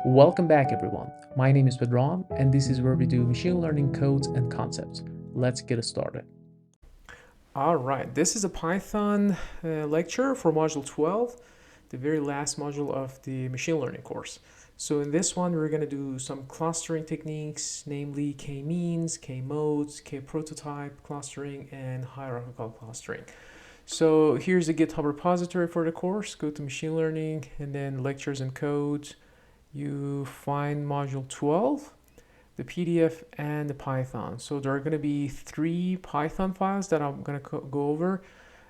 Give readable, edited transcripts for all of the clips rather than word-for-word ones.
Welcome back, everyone. My name is Pedram, and this is where we do machine learning codes and concepts. Let's get started. All right, this is a Python lecture for Module 12, the very last module of the machine learning course. So in this one, we're going to do some clustering techniques, namely K-means, K-modes, K-prototype clustering, and hierarchical clustering. So here's the GitHub repository for the course. Go to machine learning and then lectures and codes. You find module 12, the PDF, and the Python. So there are going to be 3 Python files that I'm going to go over.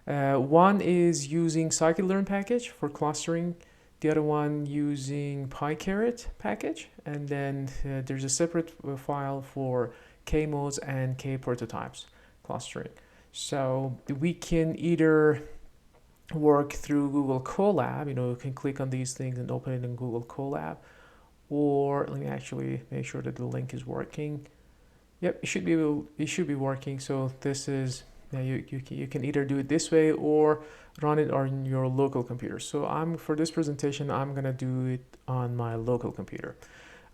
One is using Sklearn package for clustering, the other one using PyCaret package, and then there's a separate file for K-modes and K-prototypes clustering. So we can either work through Google Colab, you can click on these things and open it in Google Colab, or let me actually make sure that the link is working. Yep, it should be working. So this is, you can either do it this way or run it on your local computer. So for this presentation, I'm gonna do it on my local computer.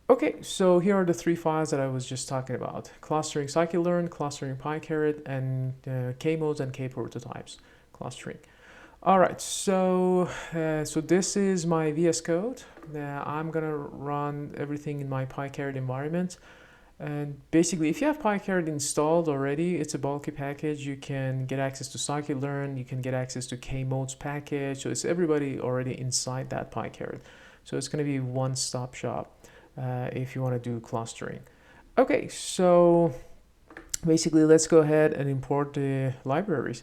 Okay, so here are the 3 files that I was just talking about: clustering Sklearn, clustering PyCaret, and K-modes and K-prototypes clustering. All right, so this is my VS Code. I'm gonna run everything in my PyCaret environment. And basically, if you have PyCaret installed already, it's a bulky package. You can get access to Sklearn, you can get access to K-modes package. So it's everybody already inside that PyCaret. So it's gonna be one-stop shop if you wanna do clustering. Okay, so basically, let's go ahead and import the libraries.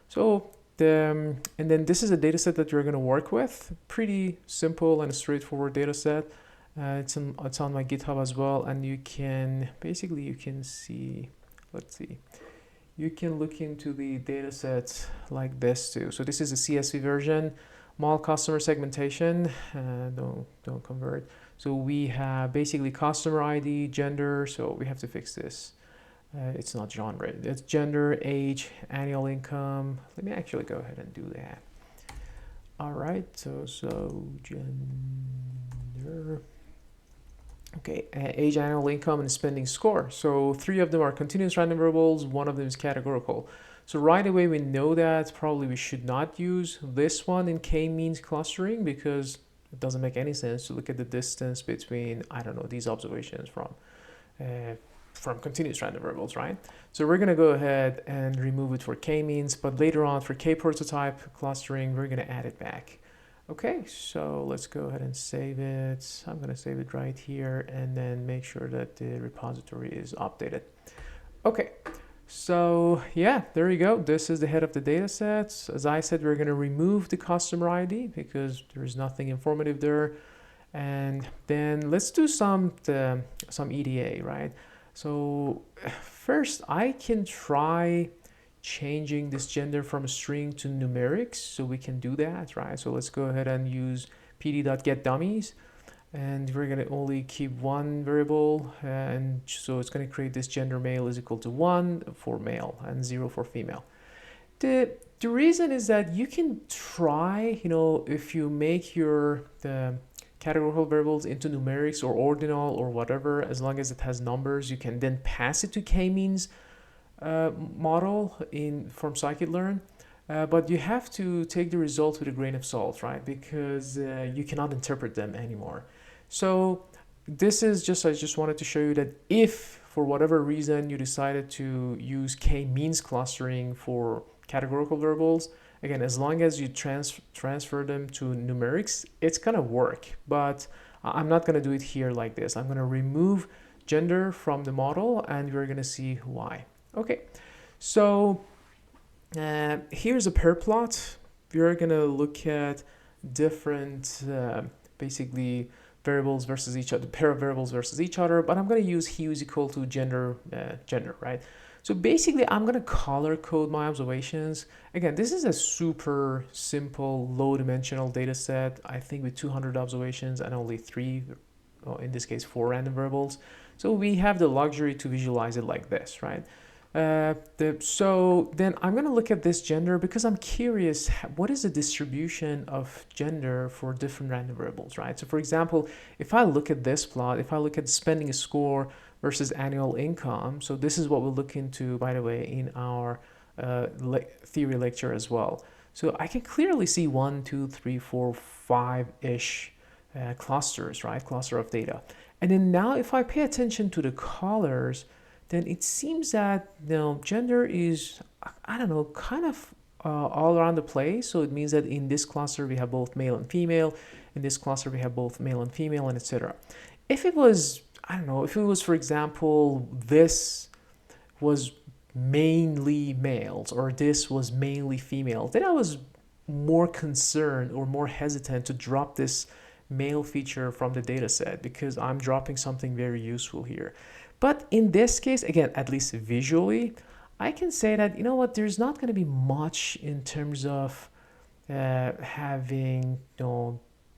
So and then this is a dataset that you're going to work with. Pretty simple and straightforward dataset. It's on my GitHub as well, and you can see. Let's see. You can look into the dataset like this too. So this is a CSV version, mall customer segmentation. Don't convert. So we have basically customer ID, gender. So we have to fix this. It's not genre, it's gender, age, annual income. Let me actually go ahead and do that. All right, so gender. Okay, age, annual income, and spending score. So 3 of them are continuous random variables, 1 of them is categorical. So right away we know that probably we should not use this one in K-means clustering because it doesn't make any sense to look at the distance between, I don't know, these observations from continuous random variables, right? So we're gonna go ahead and remove it for K-means, but later on for K-prototype clustering, we're gonna add it back. Okay, so let's go ahead and save it. I'm gonna save it right here and then make sure that the repository is updated. Okay, so yeah, there you go. This is the head of the data set. As I said, we're gonna remove the customer ID because there's nothing informative there. And then let's do some EDA, right? So first I can try changing this gender from a string to numerics, so we can do that, right? So let's go ahead and use pd.getDummies, and we're gonna only keep 1 variable, and so it's gonna create this gender male is equal to 1 for male and 0 for female. The reason is that you can try, if you make the categorical variables into numerics or ordinal or whatever, as long as it has numbers, you can then pass it to K-means model from Sklearn. But you have to take the results with a grain of salt, right? Because you cannot interpret them anymore. So this is I just wanted to show you that if for whatever reason you decided to use K-means clustering for categorical variables, again, as long as you transfer them to numerics, it's gonna work. But I'm not gonna do it here like this. I'm gonna remove gender from the model and we're gonna see why. Okay, so here's a pair plot. We're gonna look at different basically variables versus each other, pair of variables versus each other, but I'm gonna use hue is equal to gender, right? So basically, I'm gonna color code my observations. Again, this is a super simple, low-dimensional data set, I think with 200 observations and only 3, or in this case, 4 random variables. So we have the luxury to visualize it like this, right? So then I'm going to look at this gender because I'm curious, what is the distribution of gender for different random variables, right? So for example, if I look at this plot, if I look at spending score versus annual income, so this is what we'll look into, by the way, in our theory lecture as well. So I can clearly see 1, 2, 3, 4, 5-ish clusters, right? Cluster of data. And then now if I pay attention to the colors, then it seems that gender is, I don't know, kind of all around the place. So it means that in this cluster we have both male and female. In this cluster we have both male and female, and etc. If it was, I don't know, if it was, for example, this was mainly males or this was mainly female, then I was more concerned or more hesitant to drop this male feature from the data set because I'm dropping something very useful here. But in this case, again, at least visually, I can say that, you know what, there's not going to be much in terms of having,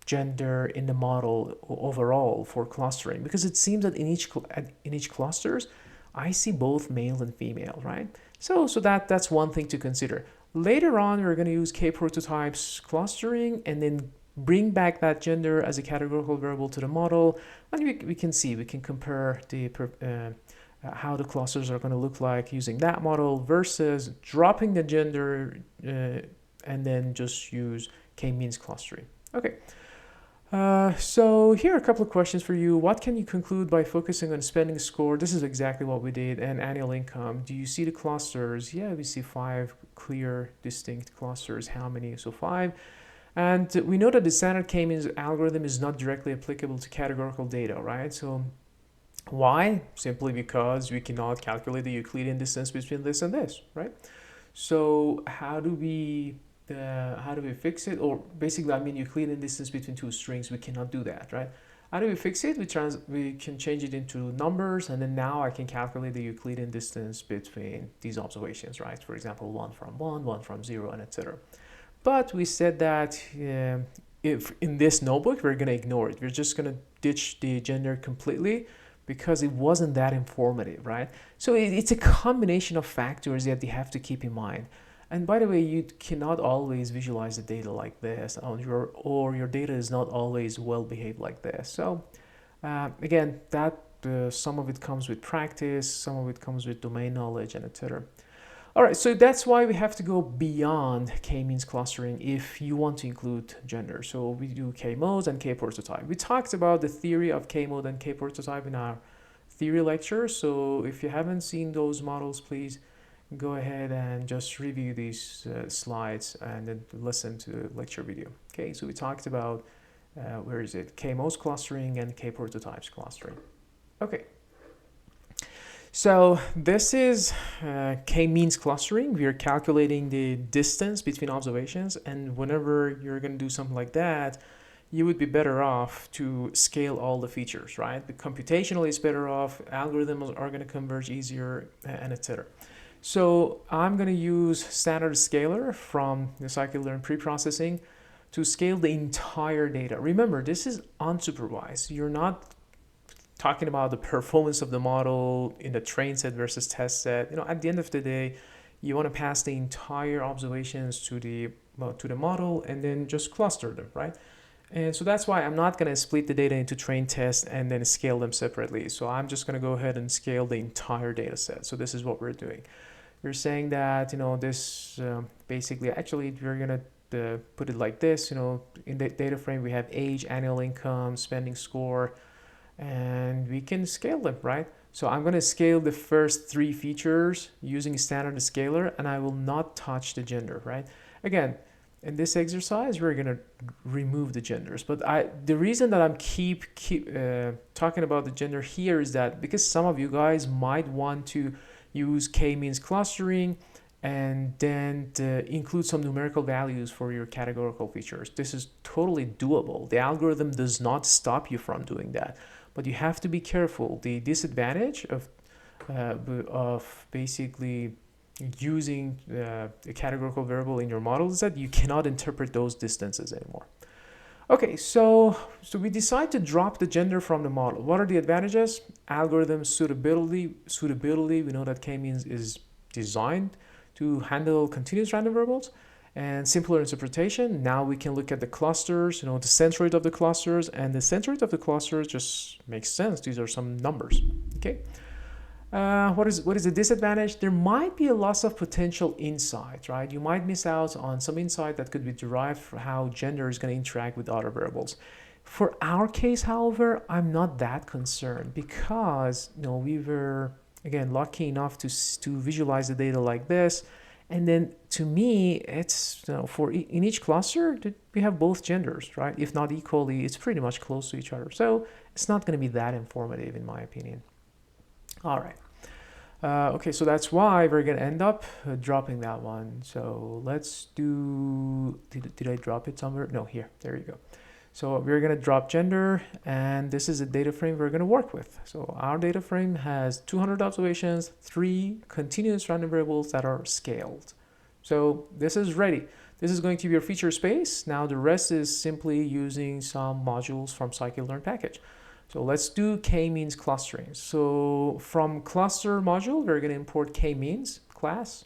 gender in the model overall for clustering, because it seems that in each clusters, I see both male and female, right? So that's one thing to consider. Later on, we're going to use k-prototypes clustering and then bring back that gender as a categorical variable to the model, and we can see, we can compare the how the clusters are going to look like using that model versus dropping the gender and then just use K-means clustering. Okay. So here are a couple of questions for you. What can you conclude by focusing on spending score? This is exactly what we did. And annual income. Do you see the clusters? Yeah, we see 5 clear, distinct clusters. How many? So 5. And we know that the standard K-means algorithm is not directly applicable to categorical data, right? So why? Simply because we cannot calculate the Euclidean distance between this and this, right? So how do we fix it? Or basically, I mean, Euclidean distance between two strings, we cannot do that, right? How do we fix it? We can change it into numbers, and then now I can calculate the Euclidean distance between these observations, right? For example, 1 from 1, 1 from 0, and etc. But we said that if in this notebook, we're going to ignore it. We're just going to ditch the gender completely because it wasn't that informative, right? So it's a combination of factors that you have to keep in mind. And by the way, you cannot always visualize the data like this, or your data is not always well behaved like this. So again, that some of it comes with practice, some of it comes with domain knowledge, and etc. All right, so that's why we have to go beyond K-means clustering if you want to include gender. So we do K-modes and K-prototype. We talked about the theory of K-mode and K-prototype in our theory lecture. So if you haven't seen those models, please go ahead and just review these slides and then listen to the lecture video. Okay, so we talked about, where is it? K-modes clustering and K-prototypes clustering. Okay. So this is K-means clustering. We are calculating the distance between observations, and whenever you're going to do something like that, you would be better off to scale all the features, right? The computationally is better off, algorithms are going to converge easier, and etc. So I'm going to use standard scaler from the Sklearn preprocessing to scale the entire data. Remember, this is unsupervised. You're not talking about the performance of the model in the train set versus test set. At the end of the day, you want to pass the entire observations to the model and then just cluster them, right? And so that's why I'm not going to split the data into train tests and then scale them separately. So I'm just going to go ahead and scale the entire data set. So this is what we're doing. We're saying that, this basically, actually, we're going to put it like this. In the data frame, we have age, annual income, spending score, and we can scale them, right? So I'm going to scale the first 3 features using standard scaler, and I will not touch the gender, right? Again, in this exercise, we're going to remove the genders. But the reason that I'm keep talking about the gender here is that because some of you guys might want to use K-means clustering and then include some numerical values for your categorical features. This is totally doable. The algorithm does not stop you from doing that. But you have to be careful. The disadvantage of basically using a categorical variable in your model is that you cannot interpret those distances anymore. Okay, so we decide to drop the gender from the model. What are the advantages? Algorithm suitability. We know that Kmeans is designed to handle continuous random variables, and simpler interpretation. Now we can look at the clusters, the centroid of the clusters, and the centroid of the clusters just makes sense. These are some numbers. Okay. What is the disadvantage? There might be a loss of potential insight, right? You might miss out on some insight that could be derived from how gender is going to interact with other variables. For our case, however, I'm not that concerned because we were again lucky enough to visualize the data like this, and then to me, it's for in each cluster we have both genders, right? If not equally, it's pretty much close to each other. So it's not going to be that informative in my opinion. All right. Okay, so that's why we're going to end up dropping that one. So let's do, did I drop it somewhere? No, here, there you go. So we're going to drop gender, and this is a data frame we're going to work with. So our data frame has 200 observations, 3 continuous random variables that are scaled. So this is ready. This is going to be your feature space. Now the rest is simply using some modules from Sklearn package. So let's do Kmeans clustering. So from cluster module, we're going to import Kmeans class.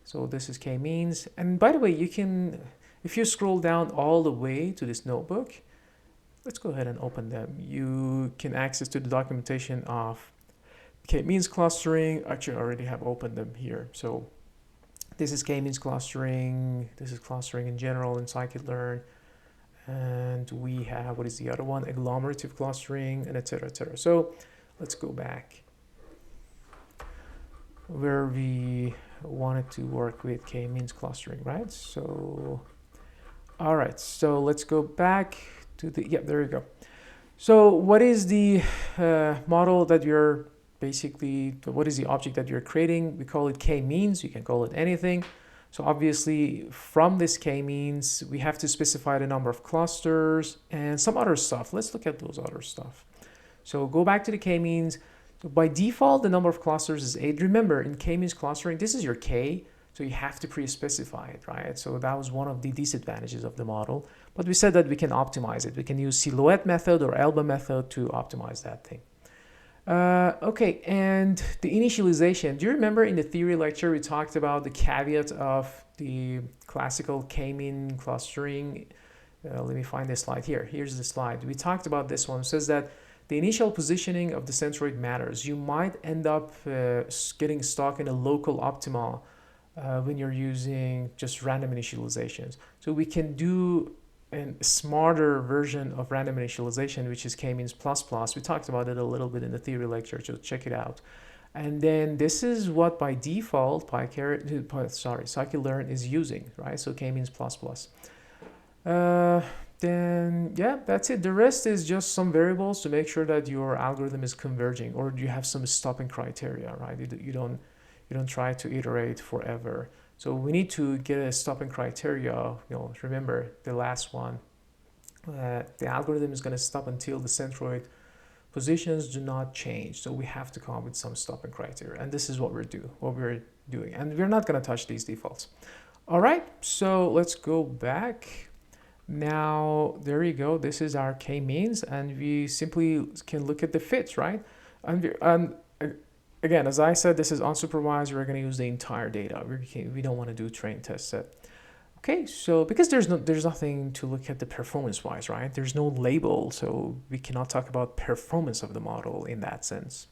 So this is Kmeans. And by the way, you can, if you scroll down all the way to this notebook, let's go ahead and open them. You can access to the documentation of Kmeans clustering. Actually, I already have opened them here. So this is Kmeans clustering. This is clustering in general in Sklearn. And we have, what is the other one? Agglomerative clustering, and etc. etc. So let's go back where we wanted to work with Kmeans clustering, right? So, all right, so let's go back to the, yeah, there you go. So what is the model that you're basically, what is the object that you're creating? We call it Kmeans. You can call it anything. So obviously from this Kmeans, we have to specify the number of clusters and some other stuff. Let's look at those other stuff. So go back to the Kmeans. So by default, the number of clusters is 8. Remember, in Kmeans clustering, this is your K, so you have to pre-specify it, right? So that was one of the disadvantages of the model. But we said that we can optimize it. We can use silhouette method or elbow method to optimize that thing. Okay, and the initialization. Do you remember in the theory lecture we talked about the caveat of the classical K-mean clustering? Let me find this slide here. Here's the slide. We talked about this one. It says that the initial positioning of the centroid matters. You might end up getting stuck in a local optima when you're using just random initializations. So we can do a smarter version of random initialization, which is Kmeans++. We talked about it a little bit in the theory lecture, so check it out. And then this is what by default Sklearn is using, right? So Kmeans++. Then yeah, that's it. The rest is just some variables to make sure that your algorithm is converging, or you have some stopping criteria, right? You don't try to iterate forever. So we need to get a stopping criteria. Remember the last one. The algorithm is going to stop until the centroid positions do not change. So we have to come up with some stopping criteria, and this is what we're doing. And we're not going to touch these defaults. All right. So let's go back. Now there you go. This is our K-means, and we simply can look at the fits, right? And again, as I said, this is unsupervised. We're going to use the entire data. We don't want to do train test set. Okay, so because there's nothing to look at the performance-wise, right? There's no label, so we cannot talk about performance of the model in that sense.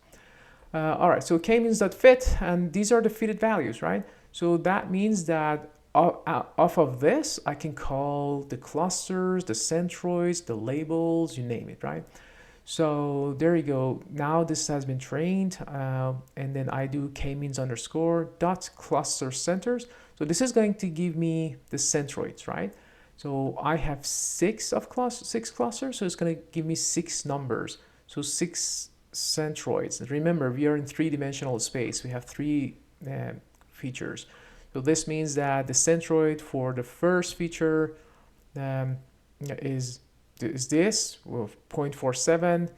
All right, so K-means.fit, and these are the fitted values, right? So that means that off of this, I can call the clusters, the centroids, the labels, you name it, right? So there you go. Now this has been trained, and then I do Kmeans underscore dot cluster centers. So this is going to give me the centroids, right? So I have six clusters, so it's going to give me 6 numbers. So 6 centroids. Remember, we are in 3-dimensional space. We have 3 features. So this means that the centroid for the first feature is this, 0.47.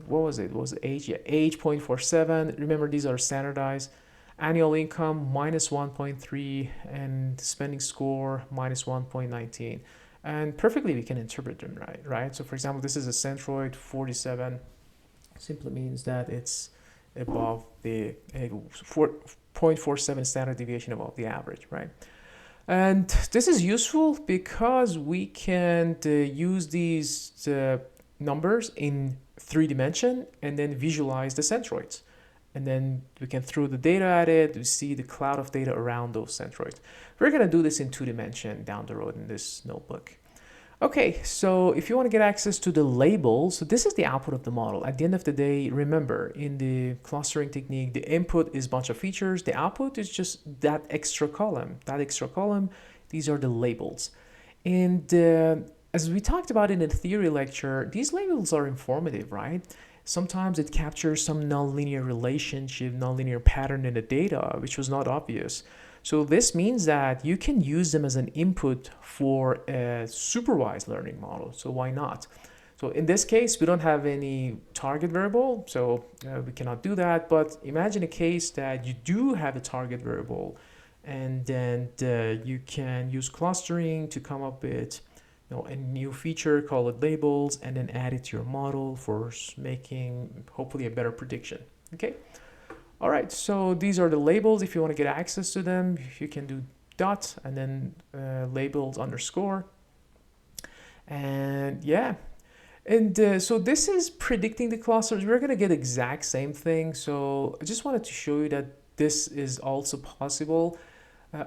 What was it? Was it age? Yeah, age 0.47. Remember, these are standardized. Annual income minus 1.3, and spending score minus 1.19. And perfectly we can interpret them, right? So for example, this is a centroid 47, simply means that it's above the 0.47 standard deviation above the average, right? And this is useful because we can use these numbers in 3 dimension and then visualize the centroids. And then we can throw the data at it to see the cloud of data around those centroids. We're going to do this in 2 dimension down the road in this notebook. Okay, so if you want to get access to the labels, so this is the output of the model. At the end of the day, remember, in the clustering technique, the input is a bunch of features. The output is just that extra column. These are the labels. And as we talked about in a theory lecture, these labels are informative, right? Sometimes it captures some nonlinear relationship, nonlinear pattern in the data, which was not obvious. So this means that you can use them as an input for a supervised learning model. So why not? So in this case, we don't have any target variable, so we cannot do that. But imagine a case that you do have a target variable, and then you can use clustering to come up with a new feature, call it labels, and then add it to your model for making hopefully a better prediction. Okay. All right, so these are the labels. If you want to get access to them, you can do dot and then labels underscore. And yeah, and so this is predicting the clusters. We're going to get exact same thing. So I just wanted to show you that this is also possible.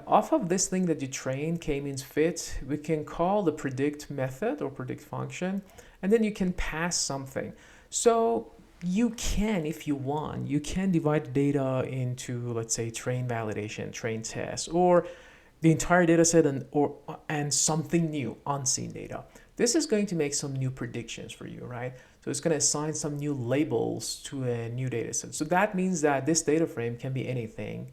Off of this thing that you train, Kmeans fit, we can call the predict method or predict function, and then you can pass something. So you can, if you want, you can divide the data into, let's say, train validation, train test, or the entire data set and something new, unseen data. This is going to make some new predictions for you, right? So it's going to assign some new labels to a new data set. So that means that this data frame can be anything.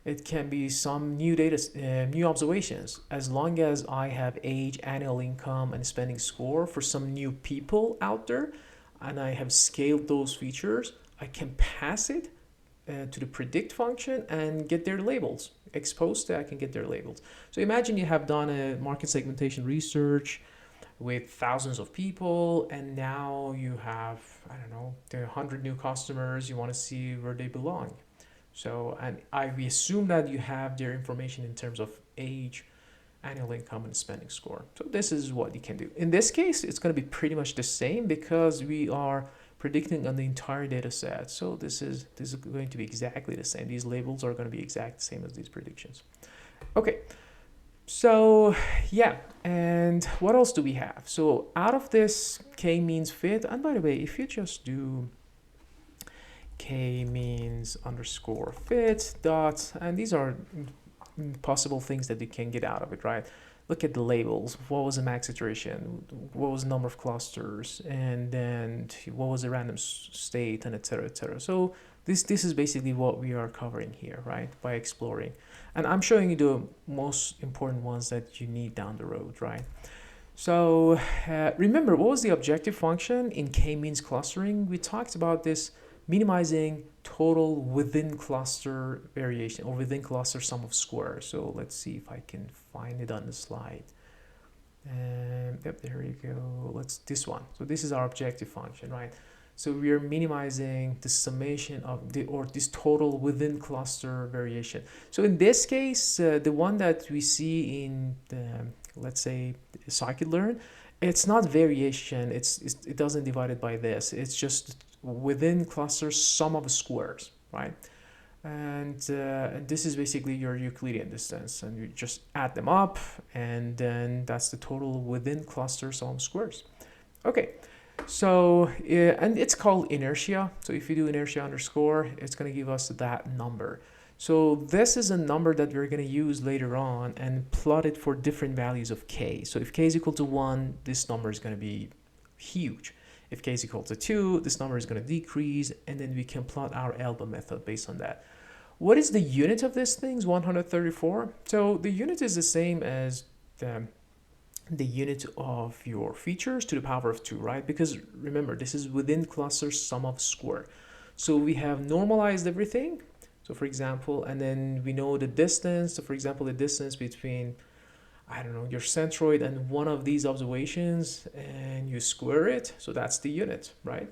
It can be some new data, new observations. As long as I have age, annual income, and spending score for some new people out there, and I have scaled those features, I can pass it to the predict function and get their labels. Exposed to, I can get their labels. So imagine you have done a market segmentation research with thousands of people, and now you have, I don't know, 100 new customers. You want to see where they belong. So, and we assume that you have their information in terms of age, annual income, and spending score. So this is what you can do. In this case, it's going to be pretty much the same because we are predicting on the entire data set. So this is going to be exactly the same. These labels are going to be exact the same as these predictions. Okay. So yeah, and what else do we have? So out of this Kmeans fit, and by the way, if you just do Kmeans underscore fit dot, and these are possible things that you can get out of it, right? Look at the labels. What was the max iteration? What was the number of clusters? And then what was the random state, and etc., etc. So this is basically what we are covering here, right? By exploring. And I'm showing you the most important ones that you need down the road, right? So remember, what was the objective function in K-means clustering? We talked about this minimizing total within cluster variation or within cluster sum of squares. So let's see if I can find it on the slide. Yep, there you go. This one. So this is our objective function, right? So we are minimizing the summation of this total within cluster variation. So in this case, the one that we see in let's say Sklearn, it's not variation. It doesn't divide it by this. It's just within cluster sum of squares, right? And this is basically your Euclidean distance, and you just add them up, and then that's the total within cluster sum of squares. Okay, so and it's called inertia. So if you do inertia underscore, it's going to give us that number. So this is a number that we're going to use later on and plot it for different values of k. So if k is equal to 1, this number is going to be huge. If k is equal to 2, this number is going to decrease, and then we can plot our ALBA method based on that. What is the unit of this thing? 134. So the unit is the same as the unit of your features to the power of 2, right? Because remember, this is within cluster sum of square. So we have normalized everything. So for example, and then we know the distance. So for example, the distance between, I don't know, your centroid and one of these observations, and you square it, so that's the unit, right?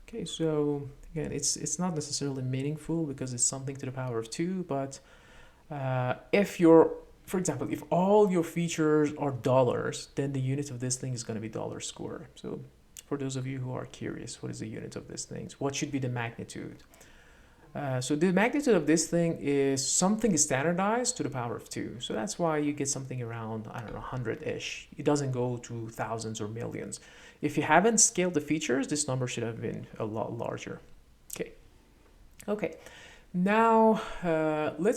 Okay, so again, it's not necessarily meaningful because it's something to the power of 2, but if you're, for example, if all your features are dollars, then the unit of this thing is going to be dollar square. So for those of you who are curious, what is the unit of this thing? What should be the magnitude? So the magnitude of this thing is something standardized to the power of 2. So that's why you get something around, I don't know, 100-ish. It doesn't go to thousands or millions. If you haven't scaled the features, this number should have been a lot larger. Okay. Now let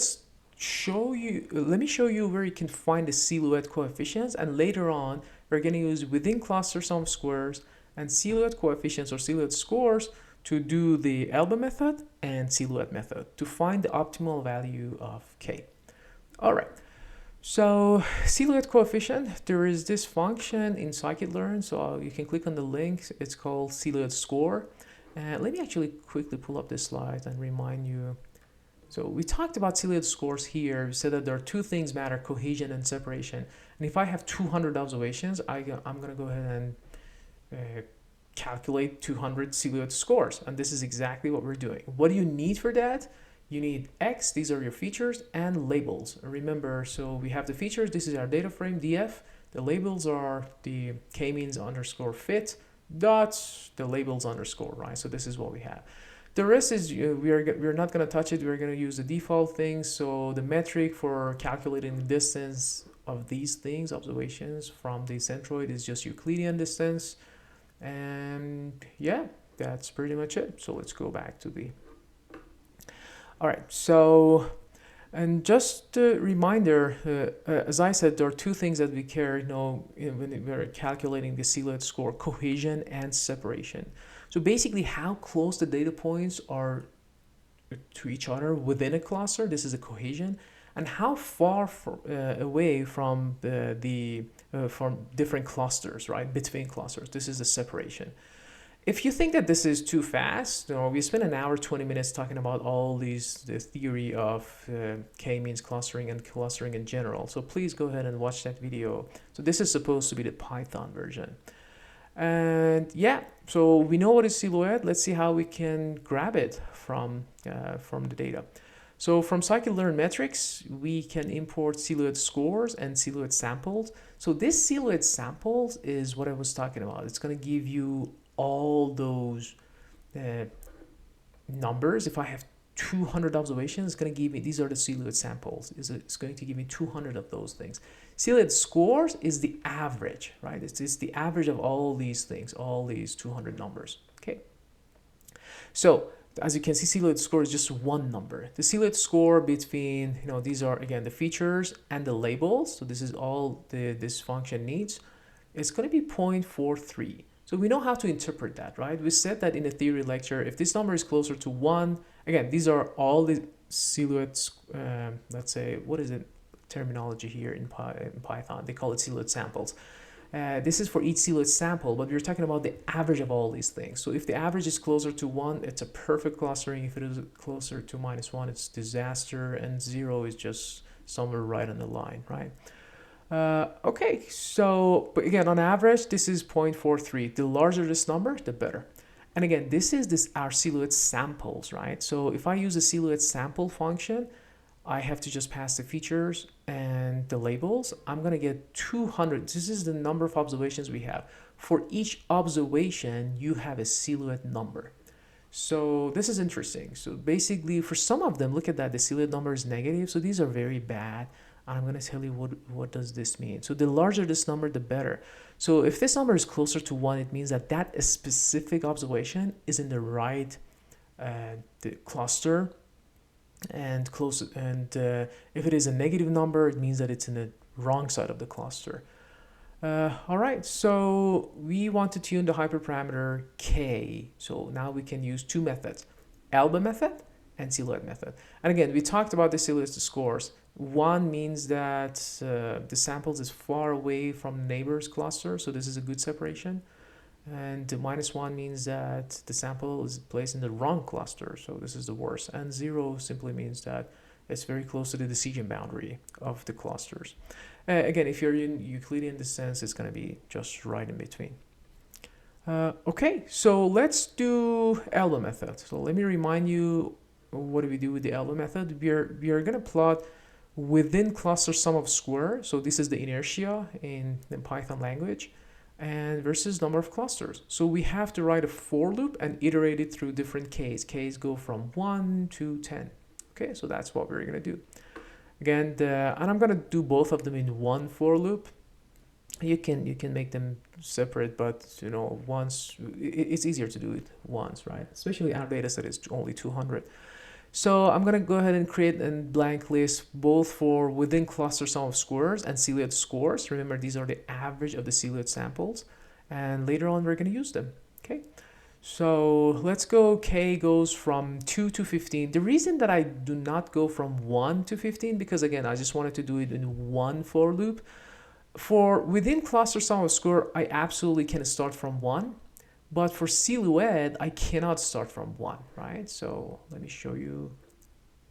me show you where you can find the silhouette coefficients, and later on we're going to use within cluster sum squares and silhouette coefficients or silhouette scores to do the elbow method and silhouette method to find the optimal value of k. All right, so silhouette coefficient, there is this function in Sklearn, so you can click on the link. It's called silhouette score. Let me actually quickly pull up this slide and remind you. So we talked about silhouette scores here. We said that there are two things matter, cohesion and separation. And if I have 200 observations, I'm going to go ahead and calculate 200 silhouette scores, and this is exactly what we're doing. What do you need for that? You need X, these are your features, and labels. Remember, so we have the features, this is our data frame, df. The labels are the Kmeans underscore fit dots, the labels underscore, right? So this is what we have. The rest is, we're not going to touch it. We're going to use the default things. So the metric for calculating the distance of these things, observations from the centroid, is just Euclidean distance. And yeah, that's pretty much it. So let's go back to the, all right, so, and just a reminder, as I said, there are two things that we care, when we're calculating the silhouette score: cohesion and separation. So basically how close the data points are to each other within a cluster, this is a cohesion, and how far away from from different clusters, right, between clusters, this is the separation. If you think that this is too fast, we spent an hour 20 minutes talking about all the theory of K-means clustering and clustering in general, so please go ahead and watch that video. So this is supposed to be the Python version. And yeah, so we know what is silhouette. Let's see how we can grab it from the data. So from Sklearn metrics, we can import silhouette scores and silhouette samples. So this silhouette samples is what I was talking about. It's going to give you all those numbers. If I have 200 observations, it's going to give me, these are the silhouette samples. It's going to give me 200 of those things. Silhouette scores is the average, right? It's the average of all these things, all these 200 numbers, okay? So as you can see, silhouette score is just one number. The silhouette score between, these are, again, the features and the labels. So this is all this function needs. It's going to be 0.43. So we know how to interpret that, right? We said that in a theory lecture, if this number is closer to 1, again, these are all the silhouettes, let's say, what is it? Terminology here in Python, they call it silhouette samples. This is for each silhouette sample, but we're talking about the average of all these things. So if the average is closer to 1, it's a perfect clustering. If it is closer to -1, it's disaster, and 0 is just somewhere right on the line, right? Okay, so, but again, on average, this is 0.43. The larger this number, the better. And again, this is our silhouette samples, right? So if I use a silhouette sample function, I have to just pass the features and the labels. I'm going to get 200. This is the number of observations we have. For each observation, you have a silhouette number. So this is interesting. So basically, for some of them, look at that. The silhouette number is negative. So these are very bad. I'm going to tell you what does this mean. So the larger this number, the better. So if this number is closer to 1, it means that that specific observation is in the right the cluster. And if it is a negative number, it means that it's in the wrong side of the cluster. All right, so we want to tune the hyperparameter k. So now we can use two methods, ALBA method and silhouette method. And again, we talked about the silhouette scores. One means that the samples is far away from neighbor's cluster, so this is a good separation. And -1 means that the sample is placed in the wrong cluster, so this is the worst. And 0 simply means that it's very close to the decision boundary of the clusters. Again, if you're in Euclidean distance, it's going to be just right in between. Okay, so let's do elbow method. So let me remind you, what do we do with the elbow method? We are going to plot within cluster sum of square. So this is the inertia in the Python language, and versus number of clusters. So we have to write a for loop and iterate it through different k's. K's go from 1 to 10. Okay, so that's what we're going to do. Again, and I'm going to do both of them in one for loop. You can make them separate, but you know, once it's easier to do it once, right? Especially our data set is only 200. So I'm gonna go ahead and create a blank list both for within cluster sum of squares and silhouette scores. Remember, these are the average of the silhouette samples, and later on we're gonna use them. Okay, so let's go. K goes from 2 to 15. The reason that I do not go from 1 to 15, because again, I just wanted to do it in one for loop. For within cluster sum of square, I absolutely can start from 1, but for silhouette, I cannot start from 1, right? So let me show you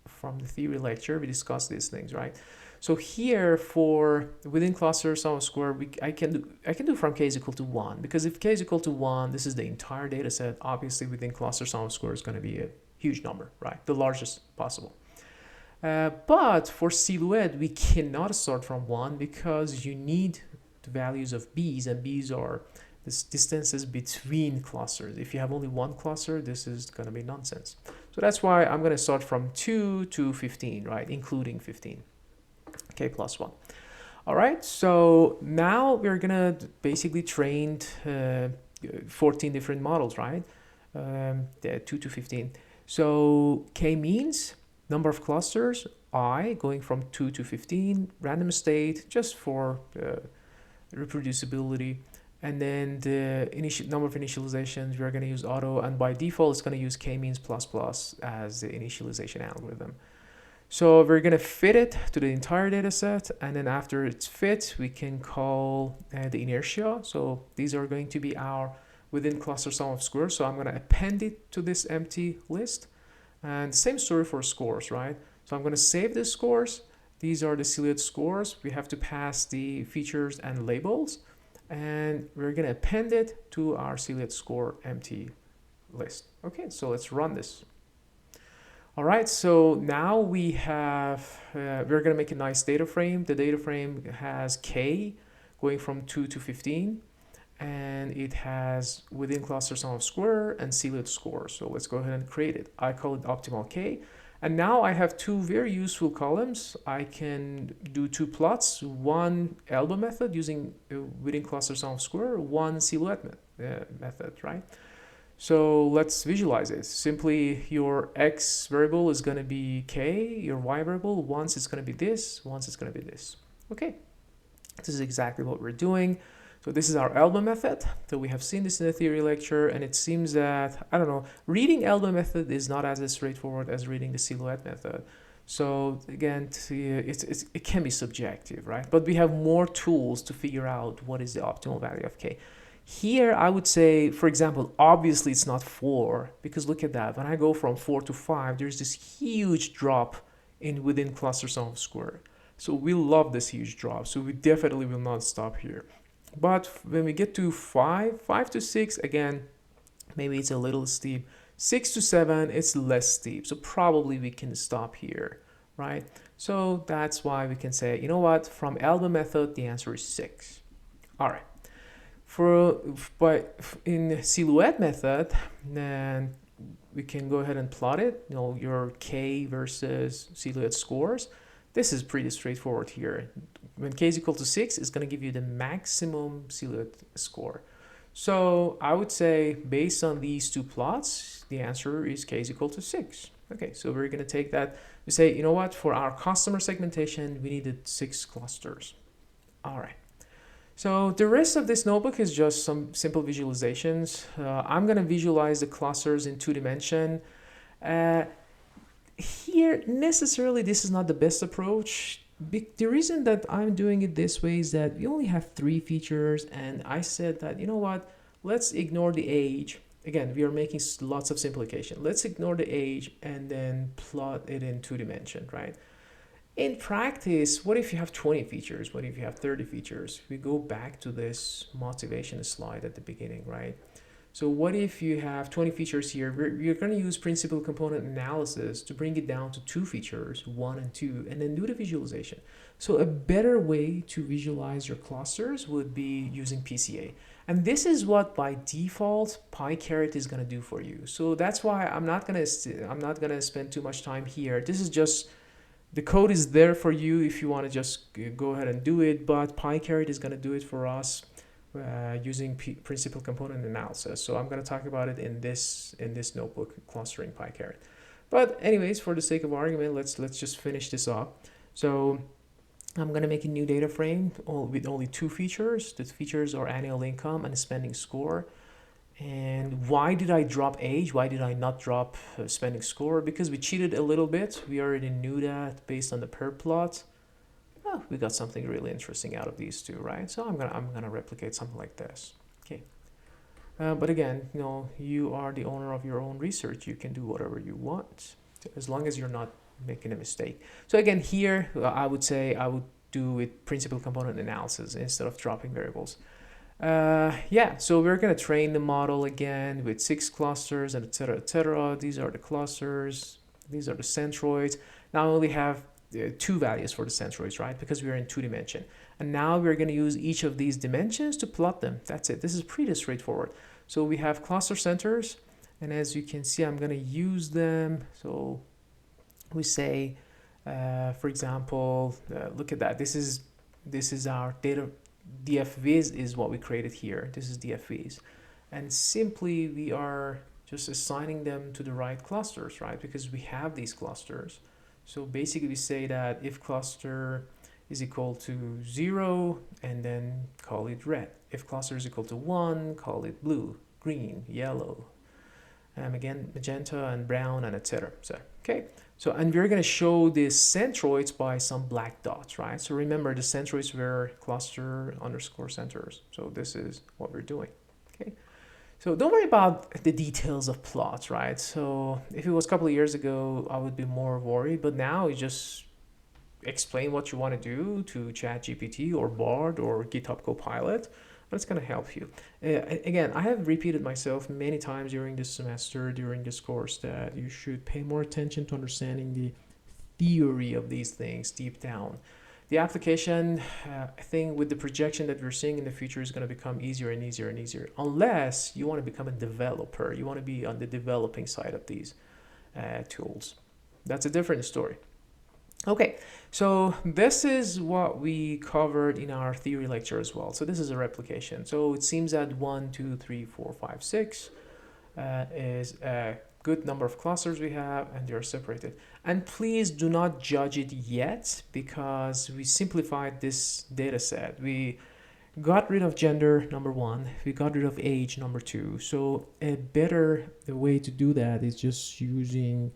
from the theory lecture, we discussed these things, right? So here for within cluster sum of square, I can do from k is equal to 1, because if k is equal to 1, this is the entire data set. Obviously within cluster sum of square is going to be a huge number, right? The largest possible. But for silhouette, we cannot start from 1 because you need the values of b's, and b's are the distances between clusters. If you have only one cluster, this is going to be nonsense. So that's why I'm going to start from 2 to 15, right? Including 15, k plus 1. All right, so now we're going to basically train 14 different models, right? 2 to 15. So Kmeans, number of clusters, I, going from 2 to 15, random state, just for reproducibility. And then the number of initializations, we're going to use auto, and by default, it's going to use Kmeans++ as the initialization algorithm. So we're going to fit it to the entire data set, and then after it's fit, we can call the inertia. So these are going to be our within cluster sum of squares. So I'm going to append it to this empty list. And same story for scores, right? So I'm going to save the scores. These are the silhouette scores. We have to pass the features and labels, and we're going to append it to our silhouette score empty list. Okay, so let's run this. All right, so now we have, we're going to make a nice data frame. The data frame has k going from 2 to 15, and it has within cluster sum of square and silhouette score. So let's go ahead and create it. I call it optimal k. And now I have two very useful columns. I can do two plots, one elbow method using within cluster sum of square, one silhouette method, right? So let's visualize it. Simply your x variable is going to be k, your y variable, once it's going to be this, once it's going to be this. Okay, this is exactly what we're doing. So this is our elbow method. So we have seen this in the theory lecture, and it seems that, I don't know, reading elbow method is not as straightforward as reading the silhouette method. So again, it can be subjective, right? But we have more tools to figure out what is the optimal value of k. Here, I would say, for example, obviously it's not 4, because look at that. When I go from 4 to 5, there's this huge drop in within cluster sum of square. So we love this huge drop. So we definitely will not stop here. But when we get to 5 to 6, again, maybe it's a little steep. 6 to 7, it's less steep. So probably we can stop here, right? So that's why we can say, you know what, from elbow method, the answer is 6. All right. But in silhouette method, then we can go ahead and plot it, you know, your k versus silhouette scores. This is pretty straightforward here. When k is equal to 6, it's going to give you the maximum silhouette score. So I would say, based on these two plots, the answer is k is equal to 6. Okay, so we're going to take that. We say, you know what, for our customer segmentation, we needed 6 clusters. All right. So the rest of this notebook is just some simple visualizations. I'm going to visualize the clusters in 2 dimension. Here, necessarily, this is not the best approach. The reason that I'm doing it this way is that we only have 3 features, and I said that, you know what, let's ignore the age. Again, we are making lots of simplification. Let's ignore the age and then plot it in 2 dimension, right? In practice, what if you have 20 features? What if you have 30 features? We go back to this motivation slide at the beginning, right? So what if you have 20 features here? You're going to use principal component analysis to bring it down to 2 features, 1 and 2, and then do the visualization. So a better way to visualize your clusters would be using PCA. And this is what by default PyCaret is going to do for you. So that's why I'm not going to spend too much time here. This is just the code is there for you if you want to just go ahead and do it, but PyCaret is going to do it for us using principal component analysis. So I'm going to talk about it in this notebook, clustering PyCaret. But anyways, for the sake of argument, let's just finish this up. So I'm going to make a new data frame with only 2 features. The features are annual income and spending score. And why did I drop age? Why did I not drop spending score? Because we cheated a little bit. We already knew that based on the per plot. Oh, we got something really interesting out of these 2, right? So I'm gonna replicate something like this. Okay. But again, you are the owner of your own research. You can do whatever you want, as long as you're not making a mistake. So again, here I would say I would do with principal component analysis instead of dropping variables. Yeah, so we're going to train the model again with 6 clusters and etc, etc. These are the clusters, these are the centroids. Now I only have 2 values for the centroids, right? Because we are in 2 dimension. And now we're going to use each of these dimensions to plot them. That's it. This is pretty straightforward. So we have cluster centers, and as you can see, I'm going to use them. So we say, for example, look at that. This is our data. DFVs is what we created here. This is DFVs, and simply we are just assigning them to the right clusters, right? Because we have these clusters. So basically we say that if cluster is equal to 0, and then call it red. If cluster is equal to 1, call it blue, green, yellow, again magenta and brown, and etc. So okay. So, and we're going to show these centroids by some black dots, right? So remember, the centroids were cluster underscore centers. So this is what we're doing, okay? So don't worry about the details of plots, right? So if it was a couple of years ago, I would be more worried, but now you just explain what you want to do to ChatGPT or Bard or GitHub Copilot. That's going to help you. Again, I have repeated myself many times during this semester, during this course, that you should pay more attention to understanding the theory of these things deep down. The application, I think with the projection that we're seeing in the future, is going to become easier and easier and easier, unless you want to become a developer. You want to be on the developing side of these tools. That's a different story. Okay, so this is what we covered in our theory lecture as well. So this is a replication. So it seems that 1, 2, 3, 4, 5, 6 is a good number of clusters we have, and they're separated. And please do not judge it yet, because we simplified this data set. We got rid of gender, number 1. We got rid of age, number 2. So a better way to do that is just using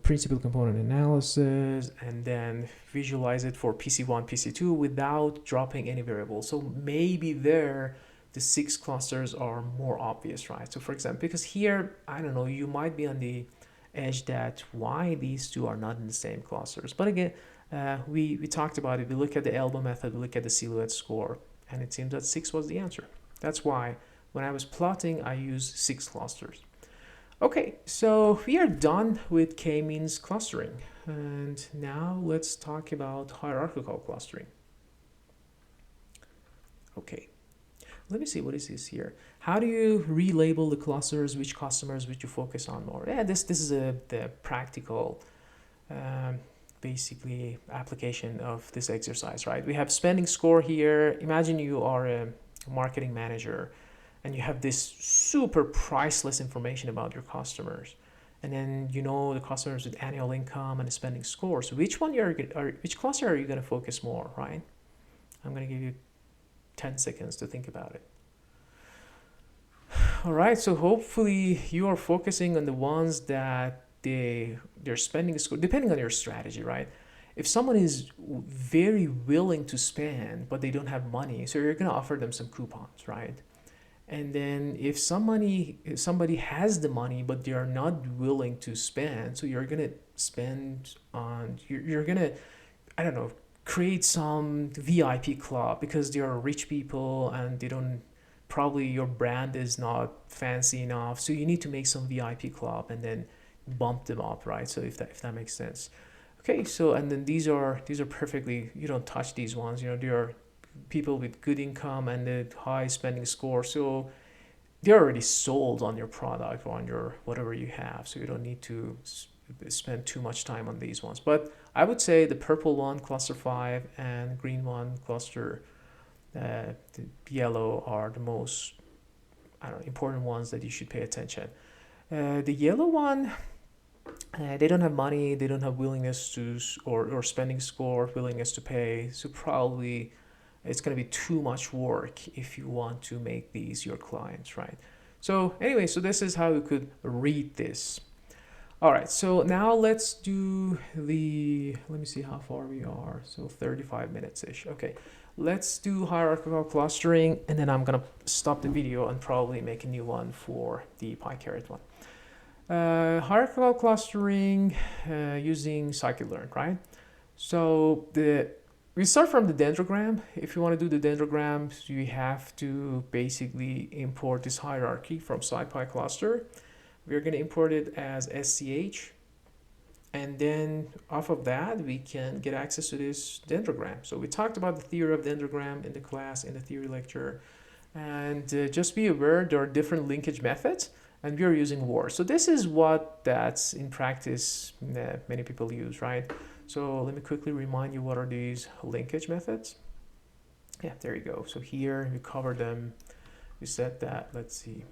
principal component analysis and then visualize it for PC1, PC2 without dropping any variables. So maybe there the 6 clusters are more obvious, right? So for example, because here, I don't know, you might be on the edge that why these 2 are not in the same clusters. But again, we talked about it. We look at the elbow method, we look at the silhouette score, and it seems that 6 was the answer. That's why when I was plotting, I used 6 clusters. Okay, so we are done with K-means clustering, and now let's talk about hierarchical clustering. Okay, let me see, what is this here? How do you relabel the clusters? Which customers would you focus on more? Yeah, this is the practical, basically application of this exercise, right? We have spending score here. Imagine you are a marketing manager, and you have this super priceless information about your customers, and then you know the customers with annual income and spending scores. So which cluster are you going to focus more, right? I'm going to give you 10 seconds to think about it. All right, so hopefully you are focusing on the ones that their spending score, depending on your strategy, right? If someone is very willing to spend but they don't have money, so you're going to offer them some coupons, right? And then if somebody has the money but they are not willing to spend, so you're gonna spend on, you're gonna I don't know, create some VIP club because they are rich people and they don't, probably your brand is not fancy enough. So you need to make some VIP club and then bump them up, right? So if that makes sense. Okay, so and then these are perfectly, you don't touch these ones, they are people with good income and a high spending score. So they're already sold on your product or on your whatever you have. So you don't need to spend too much time on these ones. But I would say the purple one, cluster 5, and green one, cluster the yellow are the most, I don't know, important ones that you should pay attention. The yellow one, they don't have money, they don't have willingness to, or spending score, willingness to pay. So probably it's going to be too much work if you want to make these your clients, right? So anyway, so this is how you could read this. All right, so now let's do let me see how far we are. So 35 minutes-ish. Okay, let's do hierarchical clustering, and then I'm gonna stop the video and probably make a new one for the PyCaret one. Hierarchical clustering using Sklearn, right? So we start from the dendrogram. If you want to do the dendrogram, you have to basically import this hierarchy from SciPy cluster. We're going to import it as SCH, and then off of that we can get access to this dendrogram. So we talked about the theory of dendrogram in the class, in the theory lecture, and just be aware there are different linkage methods, and we are using war. So this is what that's in practice many people use, right? So let me quickly remind you, what are these linkage methods? Yeah, there you go. So here we cover them. We said that, let's see.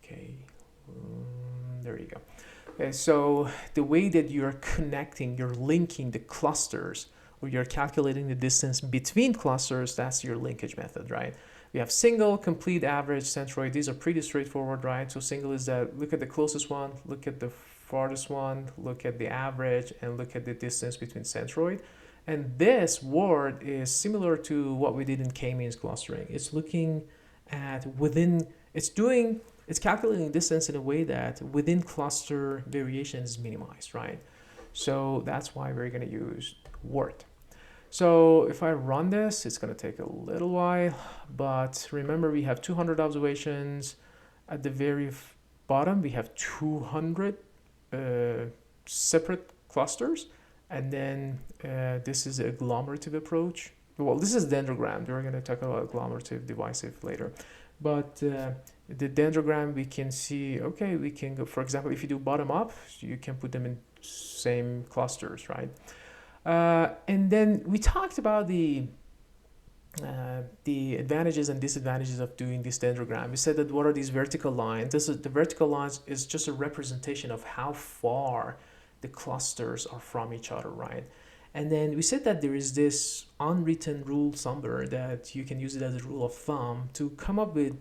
Okay, there you go. Okay, so the way that you're connecting, you're linking the clusters, or you're calculating the distance between clusters, that's your linkage method, right? We have single, complete, average, centroid. These are pretty straightforward, right? So single is that, look at the closest one, look at the farthest one, look at the average, and look at the distance between centroid. And this word is similar to what we did in Kmeans clustering. It's looking at within, it's calculating distance in a way that within cluster variation is minimized, right? So that's why we're going to use word. So if I run this, it's going to take a little while, but remember we have 200 observations. At the very bottom, we have 200 separate clusters, and then this is a agglomerative approach. Well, this is dendrogram. We're going to talk about agglomerative divisive later, but the dendrogram, we can see, okay, we can go, for example, if you do bottom up, you can put them in same clusters, right? And then we talked about the advantages and disadvantages of doing this dendrogram. We said that what are these vertical lines? The vertical lines is just a representation of how far the clusters are from each other, right? And then we said that there is this unwritten rule somewhere that you can use it as a rule of thumb to come up with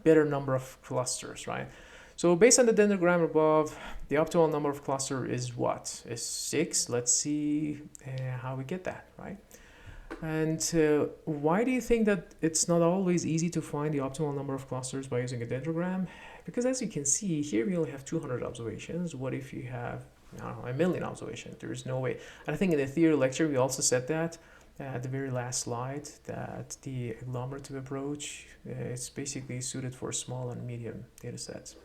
better number of clusters, right? So based on the dendrogram above, the optimal number of cluster is what? Is 6. Let's see how we get that, right? And why do you think that it's not always easy to find the optimal number of clusters by using a dendrogram? Because as you can see, here we only have 200 observations. What if you have, I don't know, 1,000,000 observations? There is no way. And I think in the theory lecture, we also said that at the very last slide, that the agglomerative approach is basically suited for small and medium data sets.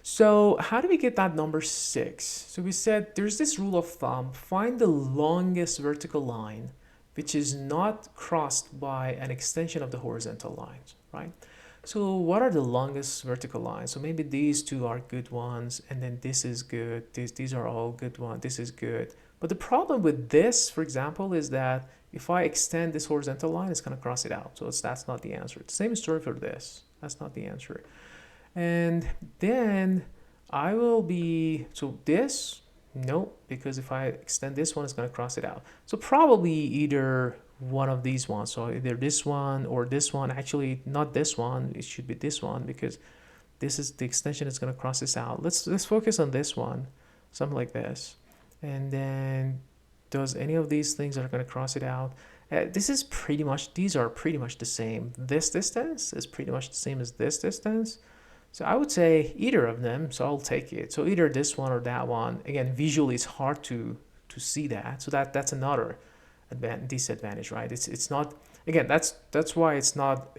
So how do we get that number 6? So we said there's this rule of thumb, find the longest vertical line which is not crossed by an extension of the horizontal lines, right? So what are the longest vertical lines? So maybe these two are good ones, and then this is good, these are all good ones, this is good. But the problem with this, for example, is that if I extend this horizontal line, it's going to cross it out. So that's not the answer. The same story for this. That's not the answer. And then I will be, so this, no, because if I extend this one, it's going to cross it out. So probably either one of these ones. So either this one or this one. Actually, not this one. It should be this one, because this is the extension is going to cross this out. Let's focus on this one, something like this. And then does any of these things that are going to cross it out? These are pretty much the same. This distance is pretty much the same as this distance. So I would say either of them, so I'll take it. So either this one or that one. Again, visually it's hard to to see that. So that's another disadvantage, right? It's not, again, that's why it's not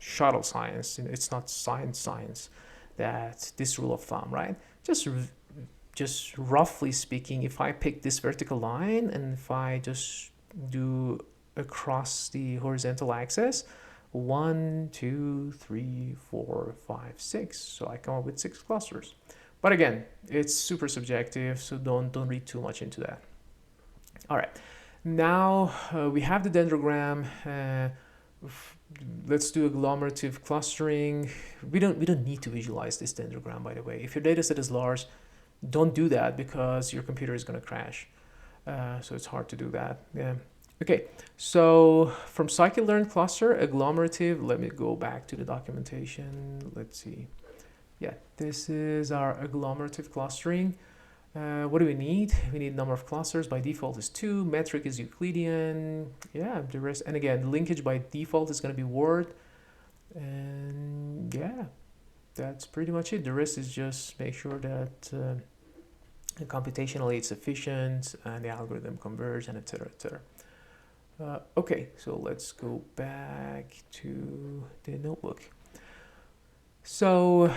shuttle science. It's not science. That this rule of thumb, right? Just roughly speaking, if I pick this vertical line and if I just do across the horizontal axis, 1, 2, 3, 4, 5, 6. So I come up with 6 clusters. But again, it's super subjective, so don't read too much into that. All right, now we have the dendrogram. Let's do agglomerative clustering. We don't need to visualize this dendrogram, by the way. If your data set is large, don't do that because your computer is going to crash. So it's hard to do that. Yeah. Okay, so from scikit-learn cluster agglomerative, let me go back to the documentation. Let's see. Yeah, this is our agglomerative clustering. What do we need? We need number of clusters. By default is 2. Metric is Euclidean. Yeah, the rest. And again, linkage by default is going to be word. And yeah, that's pretty much it. The rest is just make sure that computationally it's efficient and the algorithm converges, and etc. etc. Okay, so let's go back to the notebook. So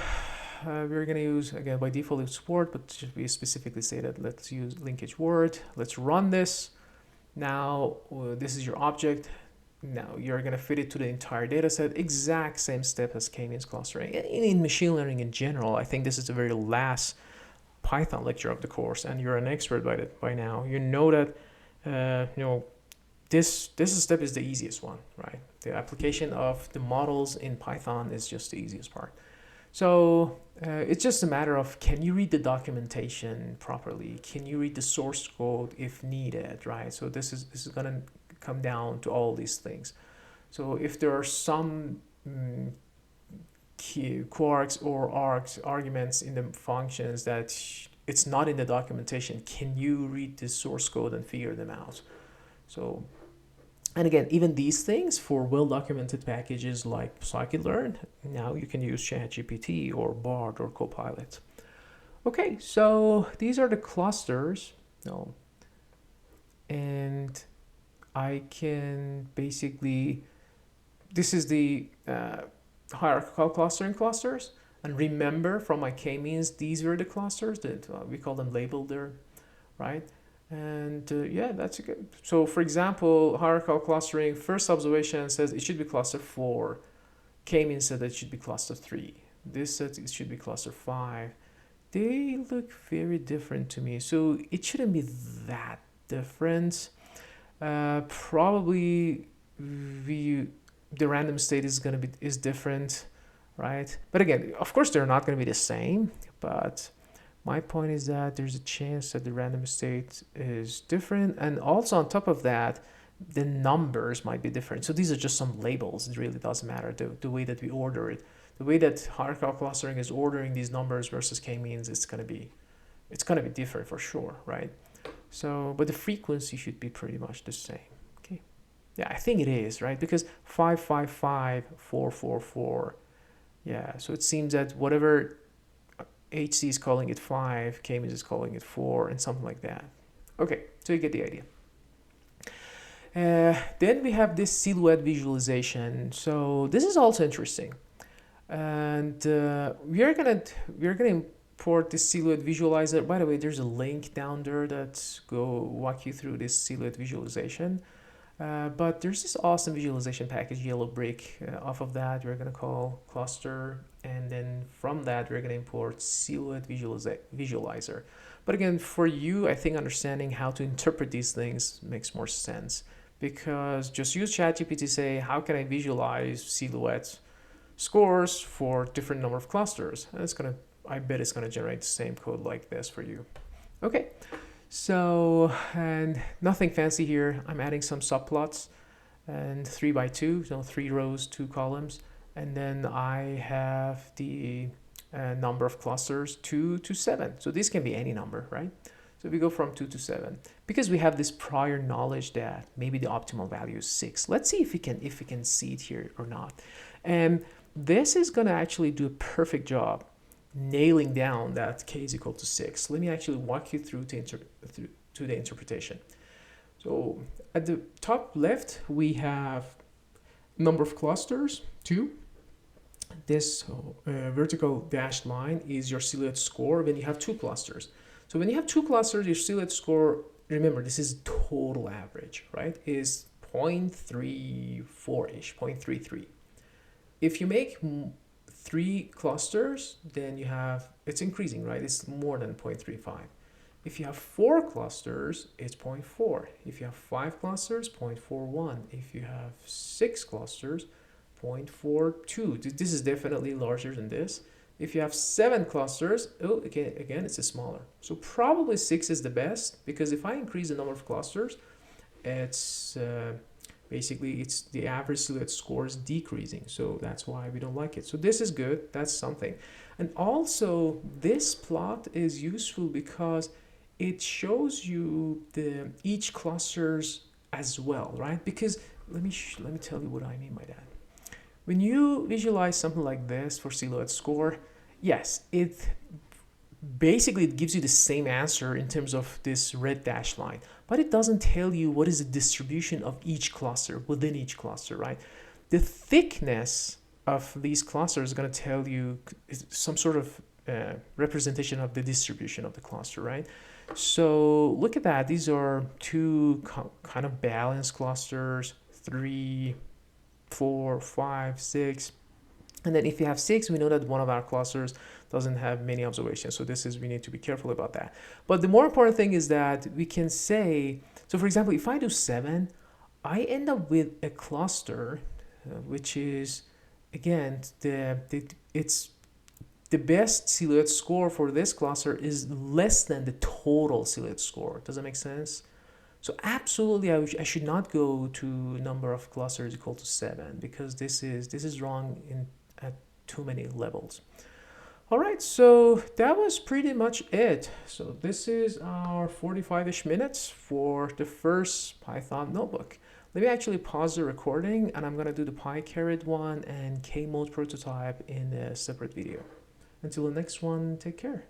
we're going to use, again, by default it's word, but we specifically say that let's use linkage word. Let's run this. Now this is your object. Now you're going to fit it to the entire data set. Exact same step as Kmeans clustering. In machine learning in general, I think this is the very last Python lecture of the course, and you're an expert by now. You know that this step is the easiest one, right? The application of the models in Python is just the easiest part. So it's just a matter of, can you read the documentation properly? Can you read the source code if needed, right? So this is going to come down to all these things. So if there are some quarks or arguments in the functions that it's not in the documentation, can you read the source code and figure them out? So, and again, even these things for well-documented packages like scikit-learn, now you can use ChatGPT or Bard or Copilot. Okay, so these are the clusters. And I can basically, this is the hierarchical clustering clusters. And remember from my Kmeans, these were the clusters that we call them labeled there, right? And yeah, that's good. So for example, hierarchical clustering, first observation says it should be cluster 4. Kmeans said that it should be cluster 3. This says it should be cluster 5. They look very different to me. So it shouldn't be that different. Probably the random state is different, right? But again, of course, they're not going to be the same, but my point is that there's a chance that the random state is different. And also on top of that, the numbers might be different. So these are just some labels. It really doesn't matter the way that we order it. The way that hierarchical clustering is ordering these numbers versus K-means, it's going to be different for sure, right? So, but the frequency should be pretty much the same. Okay. Yeah, I think it is, right? Because 5, 5, 5, 4, 4, 4. Yeah, so it seems that whatever HC is calling it 5, Kmeans is calling it 4, and something like that. Okay, so you get the idea. Then we have this silhouette visualization. So this is also interesting, and we are gonna import this silhouette visualizer. By the way, there's a link down there that go walk you through this silhouette visualization. But there's this awesome visualization package, Yellow Brick. Off of that, we're gonna call cluster, and then from that, we're gonna import silhouette visualizer. But again, for you, I think understanding how to interpret these things makes more sense, because just use ChatGPT, say, how can I visualize silhouette scores for different number of clusters? And I bet it's gonna generate the same code like this for you. Okay. So, and nothing fancy here. I'm adding some subplots and 3 by 2, so 3 rows, 2 columns. And then I have the number of clusters 2 to 7. So this can be any number, right? So we go from 2 to 7 because we have this prior knowledge that maybe the optimal value is 6. Let's see if we can see it here or not. And this is going to actually do a perfect job nailing down that k is equal to 6. Let me actually walk you through to the interpretation. So at the top left, we have number of clusters, 2. This vertical dashed line is your silhouette score when you have 2 clusters. So when you have 2 clusters, your silhouette score, remember, this is total average, right, is 0.34-ish, 0.33. If you make 3 clusters, then you have, it's increasing, right? It's more than 0.35. If you have 4 clusters, it's 0.4. If you have 5 clusters, 0.41. If you have 6 clusters, 0.42. This is definitely larger than this. If you have 7 clusters, oh, again, it's smaller. So probably 6 is the best, because if I increase the number of clusters, it's basically it's the average silhouette score is decreasing. So that's why we don't like it. So this is good. That's something. And also this plot is useful because it shows you the each clusters as well, right? Because let me tell you what I mean by that. When you visualize something like this for silhouette score, yes, it gives you the same answer in terms of this red dashed line, but it doesn't tell you what is the distribution of each cluster within each cluster, right? The thickness of these clusters is going to tell you some sort of representation of the distribution of the cluster, right? So look at that. These are 2 kind of balanced clusters, 3, 4, 5, 6. And then if you have 6, we know that one of our clusters doesn't have many observations. So we need to be careful about that. But the more important thing is that we can say, so for example, if I do 7, I end up with a cluster, which is, again, it's the best silhouette score for this cluster is less than the total silhouette score. Does that make sense? So absolutely, I should not go to number of clusters equal to 7, because this is wrong at too many levels. All right, so that was pretty much it. So this is our 45-ish minutes for the first Python notebook. Let me actually pause the recording, and I'm gonna do the PyCaret one and K-mode prototype in a separate video. Until the next one, take care.